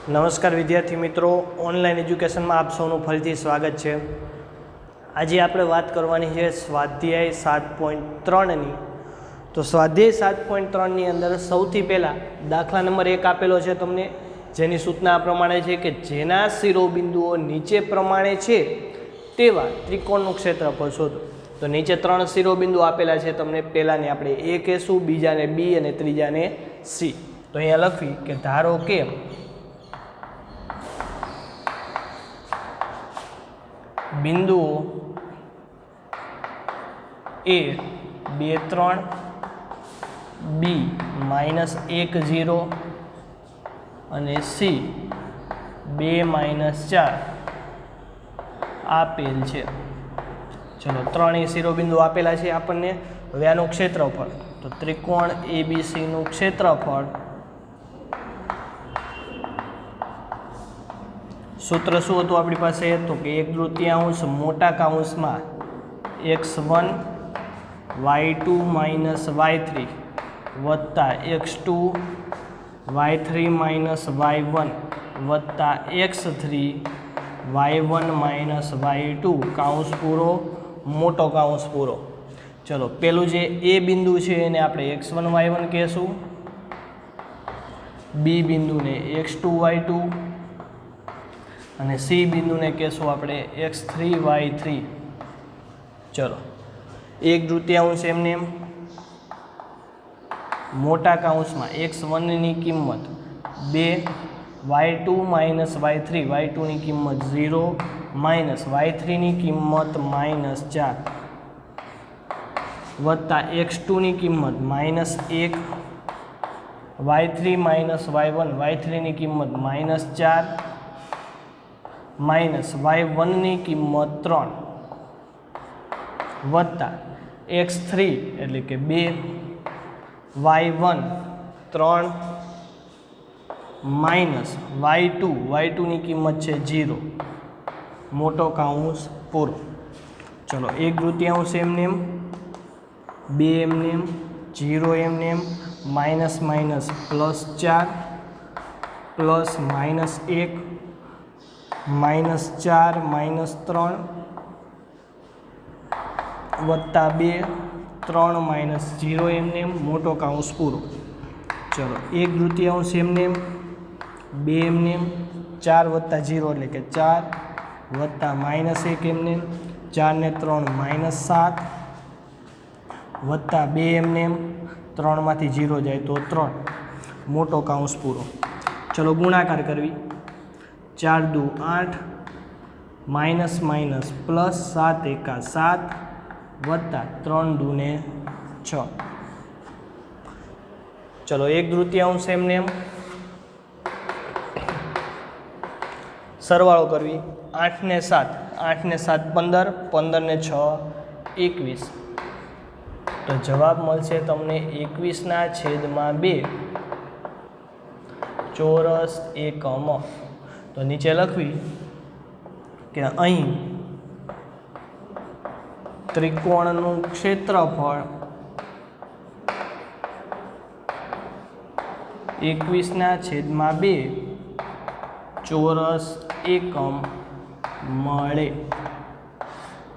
નમસ્કાર વિદ્યાર્થી મિત્રો, ઓનલાઈન એજ્યુકેશનમાં આપ સૌનું ફરીથી સ્વાગત છે। આજે આપણે વાત કરવાની છે સ્વાધ્યાય 7.3ની। તો સ્વાધ્યાય 7.3ની અંદર સૌથી પહેલાં દાખલા નંબર 1 આપેલો છે તમને, જેની સૂચના આ પ્રમાણે છે કે જેના શિરોબિંદુઓ નીચે પ્રમાણે છે તેવા ત્રિકોણનું ક્ષેત્રફળ શોધો। તો નીચે 3 શિરોબિંદુ આપેલા છે તમને, પહેલાને આપણે એ કહેશું, બીજાને બી અને ત્રીજાને સી। તો અહીંયા લખવી કે ધારો કે બિંદુઓ એ 2, 3, બી -1, 0 અને સી 2, -4 આપેલ છે। ચલો, ત્રણેય શિરોબિંદુ આપેલા છે આપણને। હવે આનું ક્ષેત્રફળ, તો ત્રિકોણ એબીસીનું ક્ષેત્રફળ સૂત્ર શું હતું આપણી પાસે? તો કે 1/3 મોટા કૌંસમાં x1 y2 - y3 વત્તા x2 y3 - y1 વત્તા x3 y1 - y2 કૌંસ પૂરો, મોટો કૌંસ પૂરો। ચલો, પેલું જે એ બિંદુ છે એને આપણે x1 y1 કહેશું, બી બિંદુને x2 y2 અને સી બિંદુને કહેશું આપણે x3 y3। ચલો, 1/3 એમને એમ મોટા કૌંસમાં x1ની કિંમત 2, y2 - y3 y2ની કિંમત 0 y3ની કિંમત -4 વત્તા x2ની કિંમત -1, y3 - y1 y3ની કિંમત -4 y1ની કિંમત 3 વત્તા x3 એટલે કે 2, y1 3 y2ની કિંમત છે 0, મોટો કૌંસ પૂરો। ચલો, 1/3 એમને એમ, 2 એમને એમ, 0 એમને એમ, -4 પ્લસ -1 -4 -3 વત્તા 2 3 -0 એમને એમ, મોટો કૌંસ પૂરો। ચલો, 1/3 એમને એમ, 2 એમને એમ, 4 વત્તા 0 એટલે કે 4 વત્તા -1 એમને એમ, 4 ને 3 -7 વત્તા 2 એમને એમ, 3માંથી 0 જાય તો 3, મોટો કૌંસ પૂરો। ચલો, ગુણાકાર કરવી, 4 દુ 8 પ્લસ 7 એકા 7 વત્તા 3 દુને 6। ચલો, 1/3 એમને એમ, સરવાળો કરવી, 8 ને 7 15, 15 ને 6 21। તો જવાબ મળશે તમને 21/2 ચોરસ એકમ। તો નીચે લખવી કે અહીં ત્રિકોણનું ક્ષેત્રફળ 21/2 ચોરસ એકમ મળે।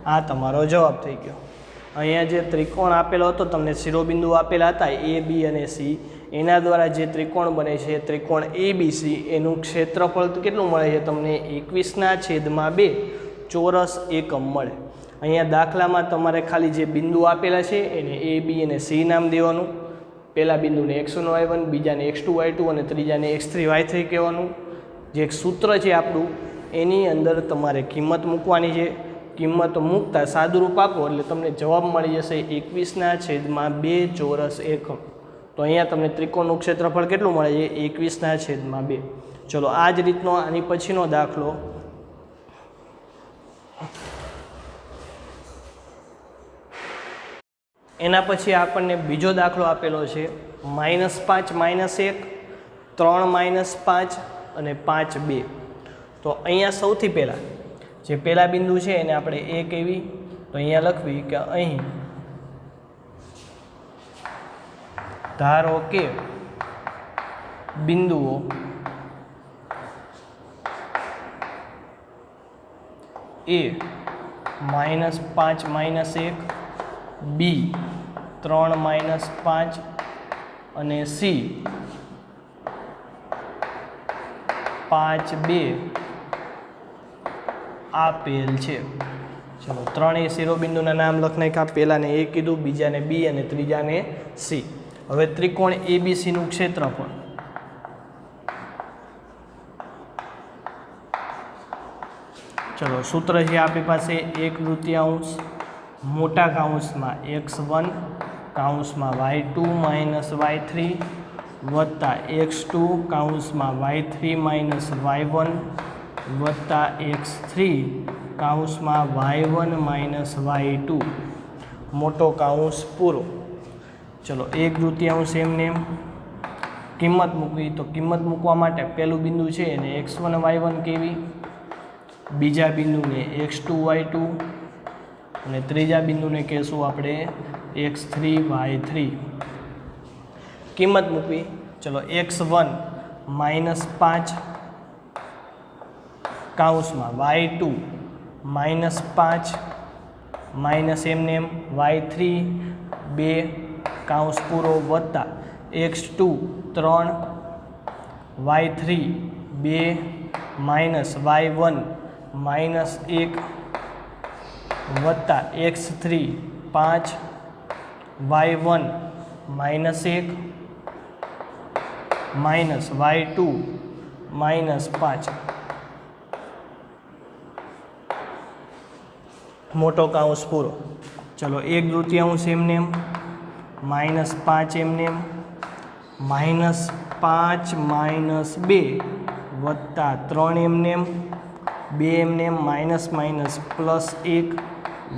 આ તમારો જવાબ થઈ ગયો। અહીંયા જે ત્રિકોણ આપેલો હતો તમને, શિરોબિંદુ આપેલા હતા એ, બી અને સી, એના દ્વારા જે ત્રિકોણ બને છે ત્રિકોણ એબીસી, એનું ક્ષેત્રફળ કેટલું મળે છે તમને? 21/2 ચોરસ એકમ મળે। અહીંયા દાખલામાં તમારે ખાલી જે બિંદુ આપેલા છે એને એ, બી અને સી નામ દેવાનું। પહેલા બિંદુને x1 y1, બીજાને x2 y2 અને ત્રીજાને x3 y3 કહેવાનું। જે એક સૂત્ર છે આપણું, એની અંદર તમારે કિંમત મૂકવાની છે। કિંમત મૂકતા સાદુરૂપ આપો એટલે તમને જવાબ મળી જશે 21/2 ચોરસ એકમ। તો અહીંયા તમને ત્રિકોણનું ક્ષેત્રફળ કેટલું મળે છે? 21/2। ચલો, આ જ રીતનો આની પછીનો દાખલો, એના પછી આપણને બીજો દાખલો આપેલો છે -5 -1 3 -5 અને 5 2। તો અહીંયા સૌથી પહેલાં જે પહેલા બિંદુ છે એને આપણે એ કહેવી। તો અહીંયા લખવી કે અહીં ધારો કે બિંદુઓ A -5 -1, B 3 -5 અને C 5 2 આપેલ છે. ચલો ત્રણેય શિરોબિંદુના નામ લખી નાખ્યા. પહેલાને A કીધું, બીજાને B અને ત્રીજાને C. હવે ત્રિકોણ ABCનું ક્ષેત્રફળ. ચલો સૂત્ર છે આપણી પાસે 1/3 મોટા કૌંસમાં x1 કૌંસમાં y2 - y3 વત્તા x2 કૌંસમાં y3 - y1 વત્તા x3 કૌંસમાં y1 - y2 મોટો કૌંસ પૂરો. ચલો 1/3 એમને એમ કિંમત મૂકવી. તો કિંમત મૂકવા માટે પહેલું બિંદુ છે એને x1 y1 કહેવી, બીજા બિંદુને x2 y2 અને ત્રીજા બિંદુને કહેશું આપણે x3 y3. કિંમત મૂકવી. ચલો x1 -5 કૌંસમાં y2 -5 માઇનસ એમને એમ y3 2 કૌંસ પૂરો વત્તા x2 3 y3 2 માઇનસ y1 -1 વત્તા x3 5 y1 -1 માઇનસ y2 -5 મોટો કૌંસ પૂરો. ચલો 1/3 એમને એમ -5 એમને એમ -5 -2 વત્તા 3 એમને એમ 2 એમને એમ માઇનસ +1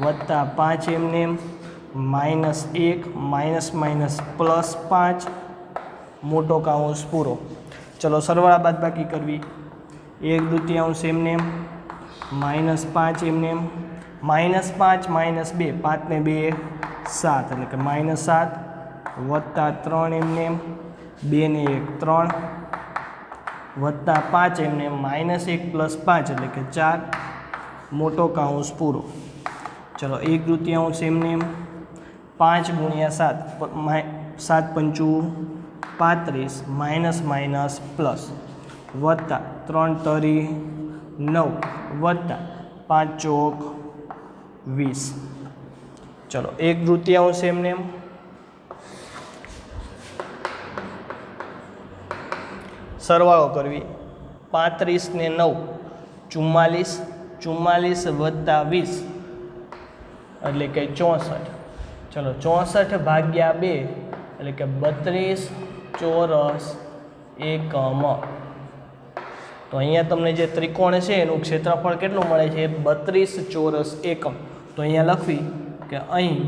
વત્તા 5 એમને એમ -1 +5 મોટો કૌંસ પૂરો. ચલો સરવાળા બાદબાકી કરવી. 1/3 એમને એમ -5 એમને એમ -5 -2 5 ને 2 7 એટલે કે -7 વત્તા 3 એમને એમ 2 ને 1 3 વત્તા 5 એમને એમ -1 + 5 એટલે કે 4 મોટો કૌંસ પૂરો. ચલો 1/3 એમને એમ 5 × 7 7 × 5 35 પ્લસ વત્તા 3 તરી 9 વત્તા 5 ચોક 20. ચલો 1/3 એમને એમ સરવાળો કરવી. 35 ને 9 44 44 વત્તા 20 એટલે કે 64. ચલો 64 ભાગ્યા 2 એટલે કે 32 ચોરસ એકમ. તો અહીંયા તમને જે ત્રિકોણ છે એનું ક્ષેત્રફળ કેટલું મળે છે? 32 ચોરસ એકમ. તો અહીંયા લખવી કે અહીં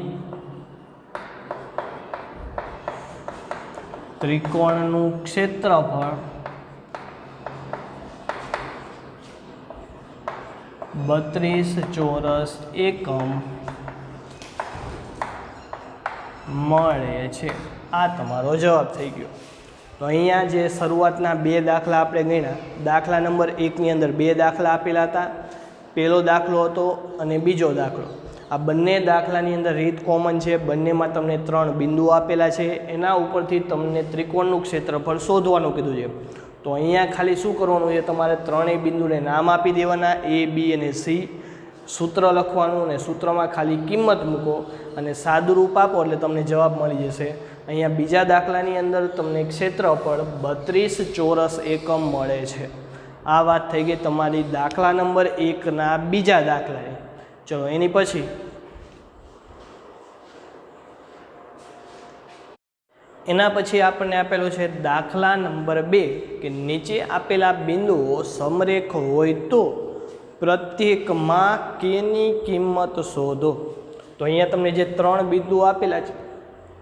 ત્રિકોણનું ક્ષેત્રફળ 32 ચોરસ એકમ મળે છે. આ તમારો જવાબ થઈ ગયો. તો અહીંયા જે શરૂઆતના 2 દાખલા આપણે ગણ્યા, દાખલા નંબર 1ની અંદર 2 દાખલા આપેલા હતા. પહેલો દાખલો હતો અને બીજો દાખલો. આ બંને દાખલાની અંદર રીત કોમન છે. બંનેમાં તમને 3 બિંદુઓ આપેલા છે. એના ઉપરથી તમને ત્રિકોણનું ક્ષેત્રફળ શોધવાનું કીધું છે. તો અહીંયા ખાલી શું કરવાનું છે? તમારે ત્રણેય બિંદુને નામ આપી દેવાના, A, B અને C. સૂત્ર લખવાનું અને સૂત્રમાં ખાલી કિંમત મૂકો અને સાદુરૂપ આપો એટલે તમને જવાબ મળી જશે. અહીંયા બીજા દાખલાની અંદર તમને ક્ષેત્રફળ 32 ચોરસ એકમ મળે છે. આ વાત થઈ ગઈ તમારી દાખલા નંબર 1ના બીજા દાખલાએ. ચલો એની પછી આપણને આપેલો છે દાખલા નંબર 2 કે નીચે આપેલા બિંદુઓ સમરેખ હોય તો પ્રત્યેકમાં કેની કિંમત શોધો. તો અહીંયા તમને જે 3 બિંદુઓ આપેલા છે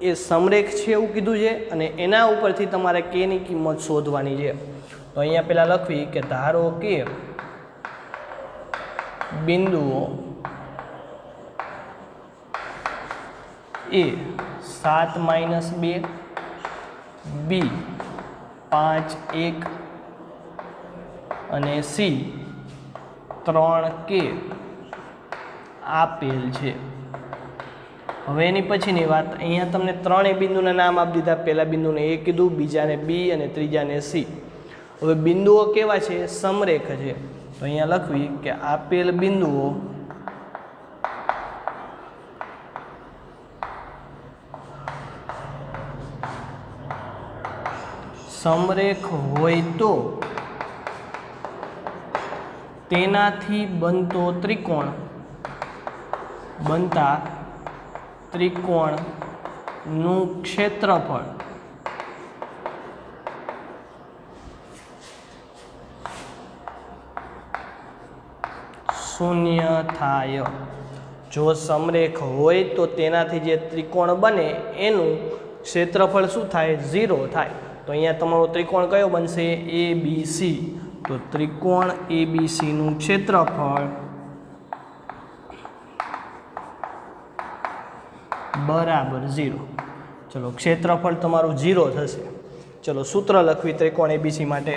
એ સમરેખ છે એવું કીધું છે અને એના ઉપરથી તમારે કેની કિંમત શોધવાની છે. તો અહીંયા પહેલાં લખવી કે ધારો કે બિંદુઓ A 7 - 2 B 5 1 અને C 3 K આપેલ છે. હવે એની પછીની વાત, અહીંયા તમને ત્રણેય બિંદુના નામ આપી દીધા. પહેલા બિંદુને એ કીધું, બીજાને બી અને ત્રીજાને સી. હવે બિંદુઓ કેવા છે? સમરેખ છે. તો અહીંયા લખવી કે આપેલ બિંદુઓ સમરેખ હોય તો તેનાથી બનતા ત્રિકોણનું ક્ષેત્રફળ શૂન્ય થાય. જો સમરેખ હોય તો તેનાથી જે ત્રિકોણ બને એનું ક્ષેત્રફળ શું થાય? 0 થાય. તો અહીંયા તમારો ત્રિકોણ કયો બનશે? ABC. તો ત્રિકોણ ABCનું ક્ષેત્રફળ બરાબર 0. ચલો, ક્ષેત્રફળ તમારું 0 થશે. ચલો, સૂત્ર લખવી ત્રિકોણ ABC માટે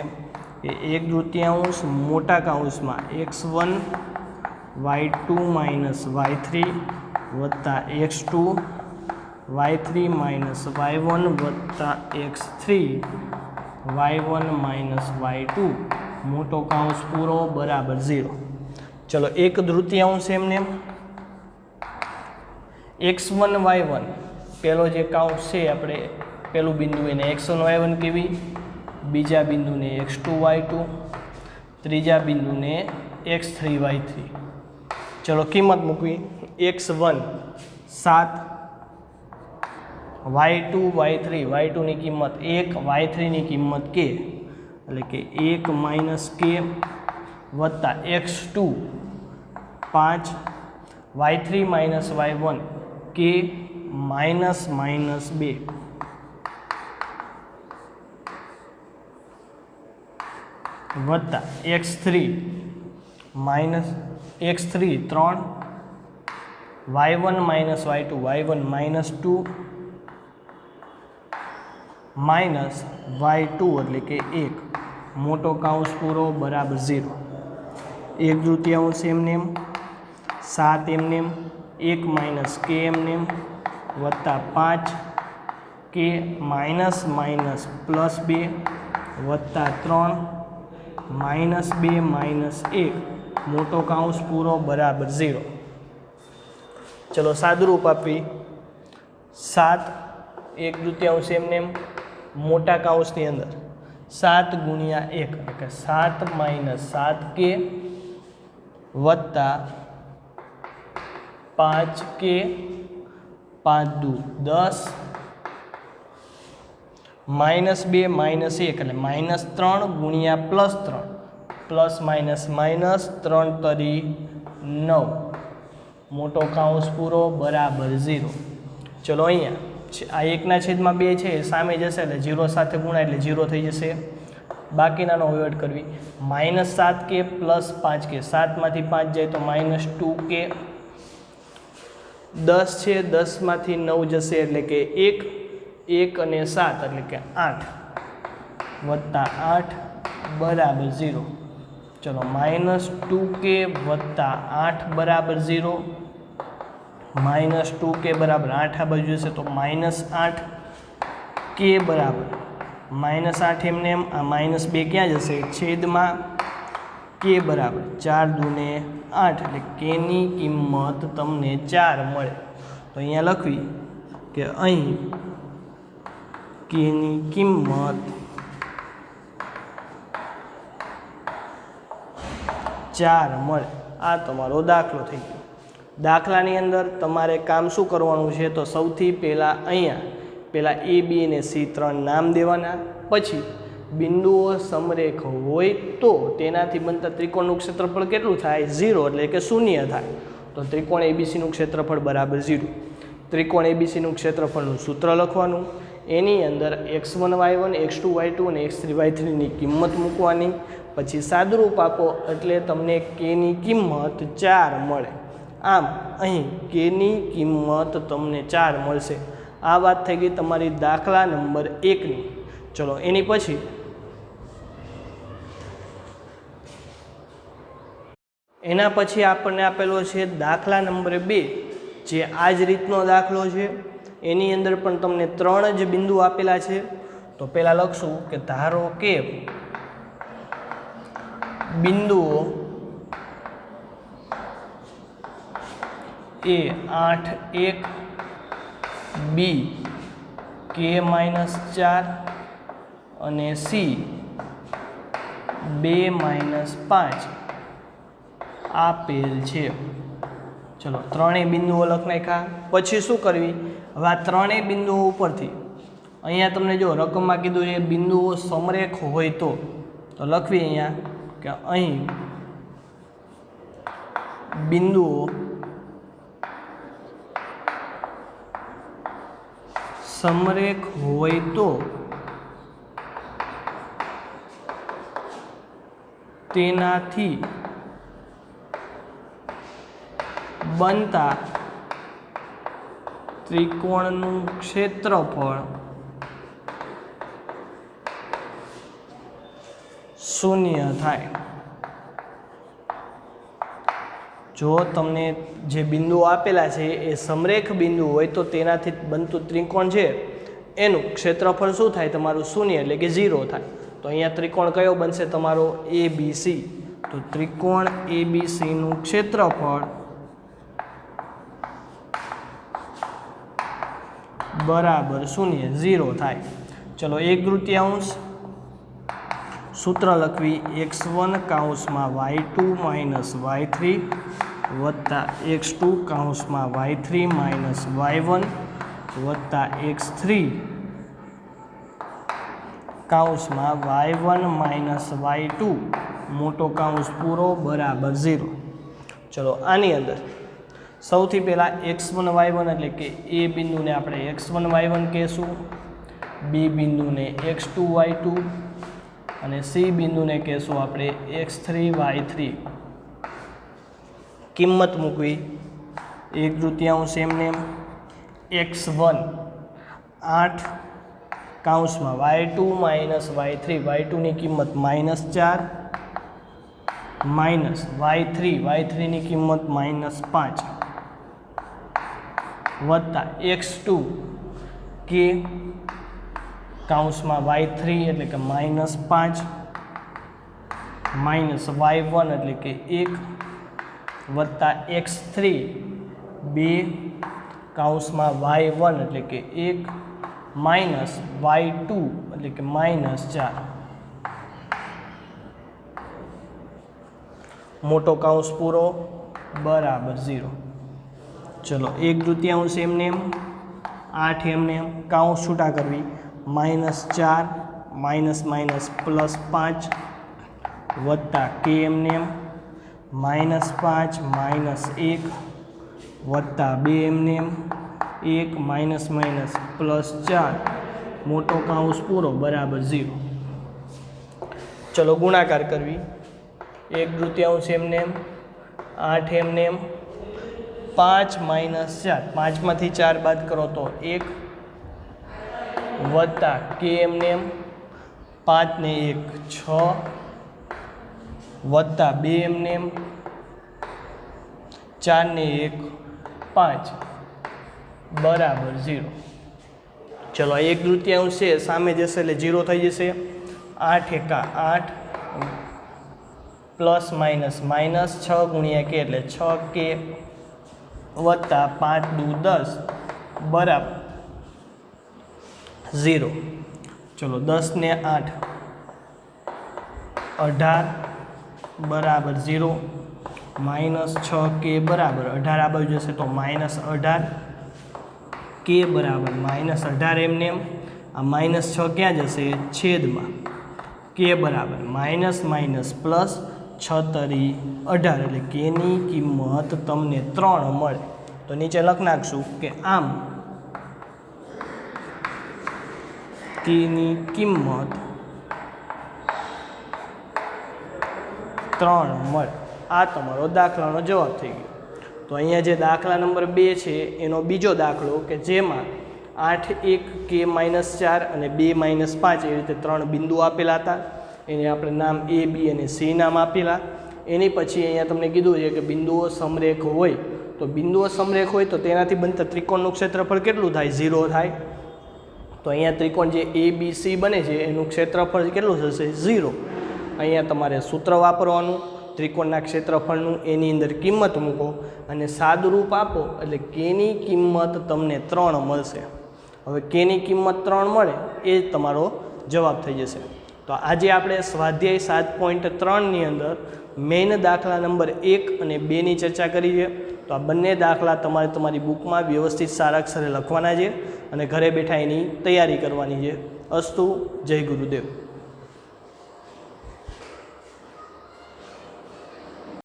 એ 1/2 મોટા કૌંસમાં x1 y2 માઇનસ y3 વત્તા x2 y3 માઇનસ y1 વત્તા x3 y1 માઇનસ y2 મોટો કૌંસ પૂરો બરાબર 0. ચલો, 1/3 એમને x1 y1 પહેલો જે કૌંસ છે આપણે પહેલું બિંદુ એને x1 y1 કહેવી, બીજા બિંદુને x2 y2, ત્રીજા બિંદુને x3 y3. ચલો, કિંમત મૂકવી. x1 7, y2 y3, y2ની કિંમત 1, y3ની કિંમત k, એટલે કે 1 માઇનસ k વત્તા x2 5, y3 minus y1 k minus 2 વત્તા x3 3, y1 minus y2 y1 minus 2 minus y2 એટલે કે 1 મોટો કૌંસ પૂરો બરાબર 0. 1/3 એમનેમ, 7 એમનેમ, 1 માઇનસ k એમનેમ વત્તા 5 k માઇનસ પ્લસ 2 વત્તા 3 માઇનસ 2 માઇનસ 1 મોટો કૌંસ પૂરો બરાબર 0. ચલો, સાદુરૂપ આપી 7 1/2 એમનેમ મોટા કૌંસની અંદર 7 ગુણ્યા 1 એટલે કે 7 માઇનસ 7k વત્તા 5k 5 દુ 10 માઇનસ 2 માઇનસ 1 એટલે -3 ગુણ્યા +3 પ્લસ માઇનસ 3 તરી 9 મોટો કૌંસ પૂરો બરાબર 0. ચલો, અહીંયા આ 1/2 છે એ સામે જશે એટલે 0 સાથે ગુણાય એટલે 0 થઈ જશે. બાકીનાનો અવયવ કરવી. -7k પ્લસ 5k, 7માંથી 5 જાય તો -2k, 10 છે 10માંથી 9 જશે એટલે કે 1 અને 7 એટલે કે 8 વત્તા 8 બરાબર 0. ચલો, -2k વત્તા 8 બરાબર 0, -2k બરાબર 8 આ બાજુ જશે તો -8k બરાબર -8 એમને એમ, આ -2 ક્યાં જશે? છેદમાં k બરાબર 4 દૂને 8 એટલે kની કિંમત તમને 4 મળે. તો અહીંયા લખવી કે અહીં kની કિંમત 4 મળે. આ તમારો દાખલો થઈ ગયો. દાખલાની અંદર તમારે કામ શું કરવાનું છે? તો સૌથી પહેલાં પહેલાં A, B અને C 3 નામ દેવાના. પછી બિંદુઓ સમરેખ હોય તો તેનાથી બનતા ત્રિકોણનું ક્ષેત્રફળ કેટલું થાય? 0 એટલે કે 0 થાય. તો ત્રિકોણ ABCનું ક્ષેત્રફળ બરાબર 0. ત્રિકોણ ABCનું ક્ષેત્રફળનું સૂત્ર લખવાનું. એની અંદર x1 y1 x2 y2 અને x3 y3ની કિંમત મૂકવાની. પછી સાદુરૂપ આપો એટલે તમને kની કિંમત 4 મળે. આમ અહીં kની કિંમત તમને 4 મળશે. આ વાત થઈ ગઈ તમારી દાખલા નંબર 1ની. ચલો, એની પછી એના પછી આપણને આપેલો છે દાખલા નંબર 2, જે આ જ રીતનો દાખલો છે. એની અંદર પણ તમને 3 જ બિંદુ આપેલા છે. તો પહેલાં લખશું કે ધારો કે બિંદુઓ એ 8 1 બી k-4 અને સી 2-5 આપેલ છે. ચલો ત્રણેય બિંદુઓ લખી નાખ્યા. પછી શું કરવી? હવે આ ત્રણેય બિંદુઓ ઉપરથી અહીંયા તમને જો રકમમાં કીધું છે બિંદુઓ સમરેખ હોય તો લખવી અહીંયા કે અહીં બિંદુઓ સમરેખ હોય તો તેનાથી બનતા ત્રિકોણનું ક્ષેત્રફળ શૂન્ય થાય. જો તમને જે બિંદુઓ આપેલા છે એ સમરેખ બિંદુ હોય તો તેનાથી બનતું ત્રિકોણ છે એનું ક્ષેત્રફળ શું થાય? તમારું શૂન્ય એટલે કે 0 થાય. તો અહીંયા ત્રિકોણ કયો બનશે? તમારો ABC. તો ત્રિકોણ ABCનું ક્ષેત્રફળ બરાબર શૂન્ય 0 થાય. ચલો 1/3 સૂત્ર લખવી x1 કૌંસમાં y2 માઇનસ y3 વત્તા x2 કૌંસમાં y3 માઇનસ y1 વત્તા x3 કૌંસમાં y1 માઇનસ y2 મોટો કૌંસ પૂરો બરાબર 0. ચલો આની અંદર સૌથી પહેલાં x1 y1 એટલે કે એ બિંદુને આપણે x1 y1 કહેશું, બી બિંદુને x2 y2 અને સી બિંદુને કહેશું આપણે x3 y3. કિંમત મૂકવી 1/3 એમને x1 8 કૌંસમાં y2 માઇનસ y3 y2ની કિંમત -4 માઇનસ y3ની કિંમત -5 વત્તા x2 કે કૌંસમાં y3 એટલે કે -5 માઇનસ y1 એટલે કે 1 વત્તા x3 2 કૌંસમાં y1 એટલે કે 1 માઇનસ y2 એટલે કે -4 મોટો કૌંસ પૂરો બરાબર 0. ચલો 1/3 એમને 8 એમને કૌંસ છૂટા કરવી -4 માઇનસ માઇનસ +5 વત્તા k એમને -5 માઇનસ 1 વત્તા 2 એમને 1 માઇનસ માઇનસ +4 મોટો કૌંસ પૂરો બરાબર 0. ચલો ગુણાકાર કરવી 1/3 એમને 8 એમને 5 માઇનસ 4 5માંથી 4 બાદ કરો તો 1 વત્તા k એમને 5 ને 1 6 વત્તા 2 એમને 4 ને 1 5 બરાબર 0. ચલો 1/3 છે સામે જશે એટલે 0 થઈ જશે. 8 એકા 8 પ્લસ માઇનસ માઇનસ 6 ગુણ્યા k એટલે 6k વત્તા 5 દુ 10 બરાબર 0. ચલો 10 ને 8 18 બરાબર 0 માઇનસ 6k બરાબર 18 આ બાજુ જશે તો -18 k બરાબર -18 એમને આ -6 ક્યાં જશે? છેદમાં k બરાબર માઇનસ માઇનસ પ્લસ 6 તરી 18 એટલે kની કિંમત તમને 3 મળે. તો નીચે લખી નાખશું કે આમ kની કિંમત 3 મળે. આ તમારો દાખલાનો જવાબ થઈ ગયો. તો અહીંયા જે દાખલા નંબર 2 છે એનો બીજો દાખલો કે જેમાં 8 1 k-4 અને 2 -5 એ રીતે 3 બિંદુ આપેલા હતા. એને આપણે નામ A B અને C નામ આપેલા. એની પછી અહીંયા તમને કીધું છે કે બિંદુઓ સમરેખ હોય તો બિંદુઓ સમરેખ હોય તો તેનાથી બનતા ત્રિકોણનું ક્ષેત્રફળ કેટલું થાય? 0 થાય. તો અહીંયા ત્રિકોણ જે ABC બને છે એનું ક્ષેત્રફળ કેટલું થશે? 0. અહીંયા તમારે સૂત્ર વાપરવાનું ત્રિકોણના ક્ષેત્રફળનું, એની અંદર કિંમત મૂકો અને સાદુરૂપ આપો એટલે કેની કિંમત તમને 3 મળશે. હવે કેની કિંમત 3 મળે એ જ તમારો જવાબ થઈ જશે. તો આજે આપણે સ્વાધ્યાય 7.3ની અંદર મેઇન દાખલા નંબર 1 અને 2ની ચર્ચા કરી છે. તો આ બંને દાખલા તમારે તમારી બુકમાં વ્યવસ્થિત સારા અક્ષરે લખવાના છે અને ઘરે બેઠા એની તૈયારી કરવાની છે. અસ્તુ. જય ગુરુદેવ.